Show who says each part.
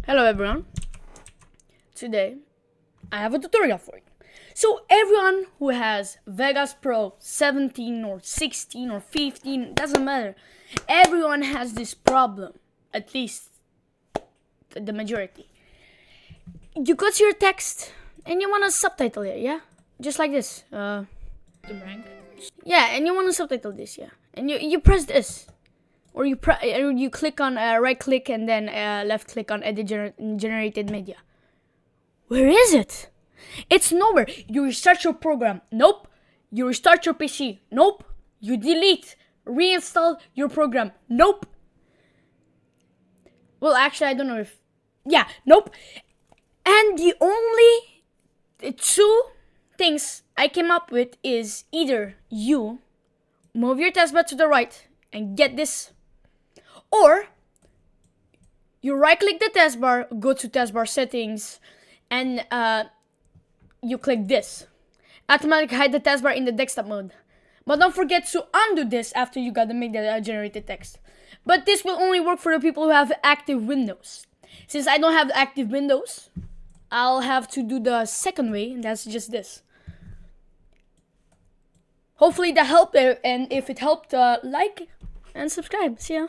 Speaker 1: Hello everyone. Today I have a tutorial for you. So everyone who has Vegas Pro 17 or 16 or 15, doesn't matter. Everyone has this problem, at least the majority. You go to your text and you want to subtitle it, yeah? Just like this. The rank. Yeah, and you want to subtitle this, yeah. And you press this. Or you click on right click and then left click on edit generated media. Where is it? It's nowhere. You restart your program. Nope. You restart your PC. Nope. You delete, reinstall your program. Nope. Well, actually, I don't know if... Yeah, nope. And the only two things I came up with is either you move your taskbar to the right and get this, or you right click the taskbar, go to taskbar settings, and you click this. Automatically hide the taskbar in the desktop mode. But don't forget to undo this after you got to make the generated text. But this will only work for the people who have active Windows. Since I don't have active Windows, I'll have to do the second way, and that's just this. Hopefully that helped, and if it helped, like and subscribe. See ya.